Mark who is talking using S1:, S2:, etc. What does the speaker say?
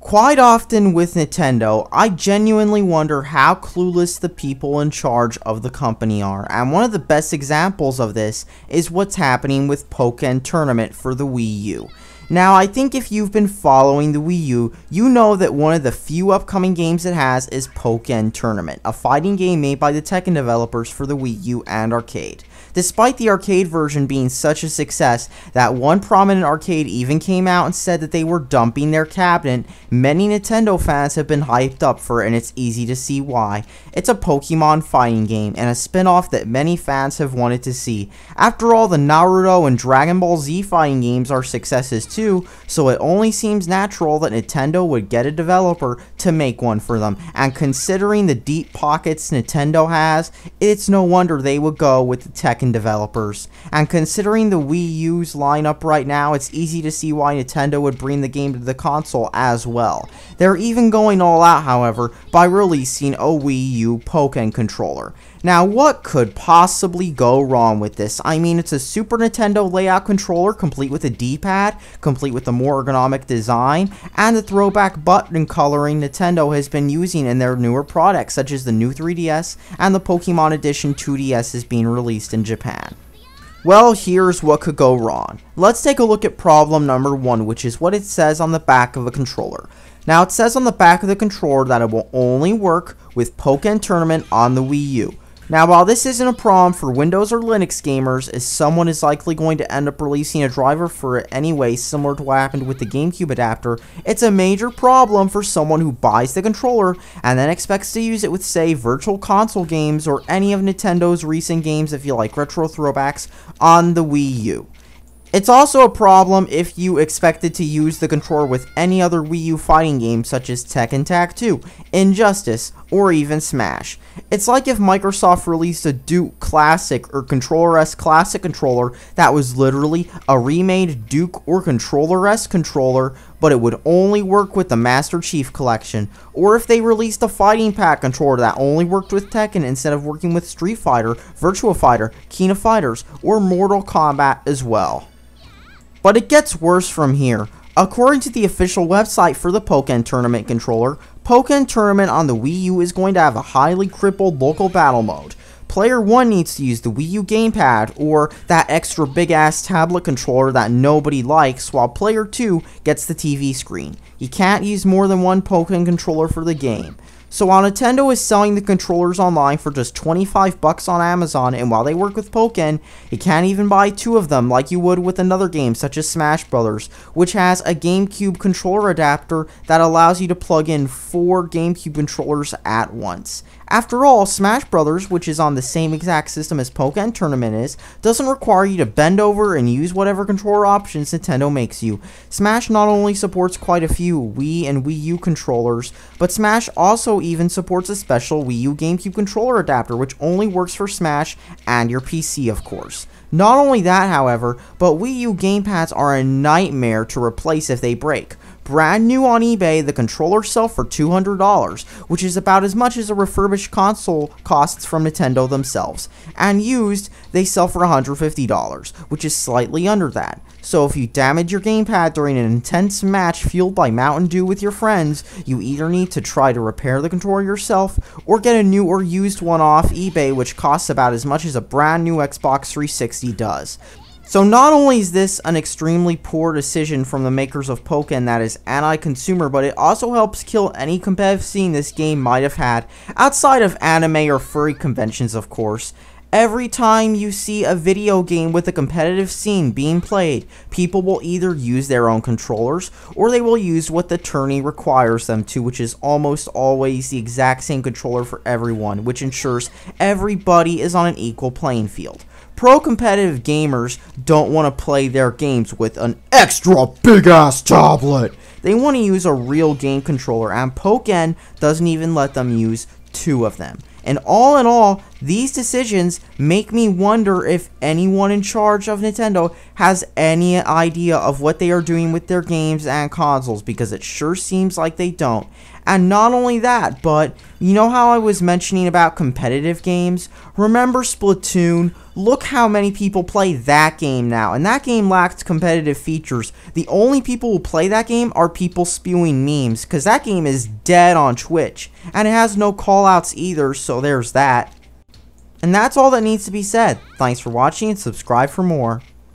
S1: Quite often with Nintendo, I genuinely wonder how clueless the people in charge of the company are, and one of the best examples of this is what's happening with Pokken Tournament for the Wii U. Now, I think if you've been following the Wii U, you know that one of the few upcoming games it has is Pokken Tournament, a fighting game made by the Tekken developers for the Wii U and arcade. Despite the arcade version being such a success that one prominent arcade even came out and said that they were dumping their cabinet, many Nintendo fans have been hyped up for it, and it's easy to see why. It's a Pokemon fighting game and a spin-off that many fans have wanted to see. After all, the Naruto and Dragon Ball Z fighting games are successes too, so it only seems natural that Nintendo would get a developer to make one for them, and considering the deep pockets Nintendo has, it's no wonder they would go with the Tekken developers. And considering the Wii U's lineup right now, it's easy to see why Nintendo would bring the game to the console as well. They're even going all out, however, by releasing a Wii U Pokken controller. Now, what could possibly go wrong with this? I mean, it's a Super Nintendo layout controller, complete with a D-pad, complete with a more ergonomic design, and the throwback button coloring Nintendo has been using in their newer products, such as the new 3DS and the Pokemon Edition 2DS is being released in Japan. Well, here's what could go wrong. Let's take a look at problem number 1, which is what it says on the back of a controller. Now, it says on the back of the controller that it will only work with Pokken Tournament on the Wii U. Now, while this isn't a problem for Windows or Linux gamers, as someone is likely going to end up releasing a driver for it anyway, similar to what happened with the GameCube adapter, it's a major problem for someone who buys the controller and then expects to use it with, say, Virtual Console games or any of Nintendo's recent games, if you like retro throwbacks, on the Wii U. It's also a problem if you expected to use the controller with any other Wii U fighting game such as Tekken Tag 2, Injustice, or even Smash. It's like if Microsoft released a Duke Classic or Controller-esque Classic controller that was literally a remade Duke or Controller-esque controller, but it would only work with the Master Chief Collection, or if they released a Fighting Pack controller that only worked with Tekken instead of working with Street Fighter, Virtua Fighter, King of Fighters, or Mortal Kombat as well. But it gets worse from here. According to the official website for the Pokken Tournament controller, Pokken Tournament on the Wii U is going to have a highly crippled local battle mode. Player 1 needs to use the Wii U gamepad or that extra big ass tablet controller that nobody likes, while Player 2 gets the TV screen. You can't use more than one Pokken controller for the game. So while Nintendo is selling the controllers online for just $25 on Amazon, and while they work with Pokken, you can't even buy 2 of them like you would with another game such as Smash Bros., which has a GameCube controller adapter that allows you to plug in 4 GameCube controllers at once. After all, Smash Bros., which is on the same exact system as Pokken Tournament is, doesn't require you to bend over and use whatever controller options Nintendo makes you. Smash not only supports quite a few Wii and Wii U controllers, but Smash also even supports a special Wii U GameCube controller adapter, which only works for Smash and your PC, of course. Not only that, however, but Wii U gamepads are a nightmare to replace if they break. Brand new on eBay, the controllers sell for $200, which is about as much as a refurbished console costs from Nintendo themselves. And used, they sell for $150, which is slightly under that. So if you damage your gamepad during an intense match fueled by Mountain Dew with your friends, you either need to try to repair the controller yourself, or get a new or used one off eBay, which costs about as much as a brand new Xbox 360 does. So not only is this an extremely poor decision from the makers of Pokken that is anti-consumer, but it also helps kill any competitive scene this game might have had, outside of anime or furry conventions, of course. Every time you see a video game with a competitive scene being played, people will either use their own controllers, or they will use what the tourney requires them to, which is almost always the exact same controller for everyone, which ensures everybody is on an equal playing field. Pro competitive gamers don't want to play their games with an extra big ass tablet. They want to use a real game controller, and Pokken doesn't even let them use 2 of them. And all in all, These decisions make me wonder if anyone in charge of Nintendo has any idea of what they are doing with their games and consoles, because it sure seems like they don't. And not only that, but you know how I was mentioning about competitive games? Remember Splatoon? Look how many people play that game now, and that game lacked competitive features. The only people who play that game are people spewing memes, because that game is dead on Twitch, and it has no callouts either, so there's that. And that's all that needs to be said. Thanks for watching, and subscribe for more.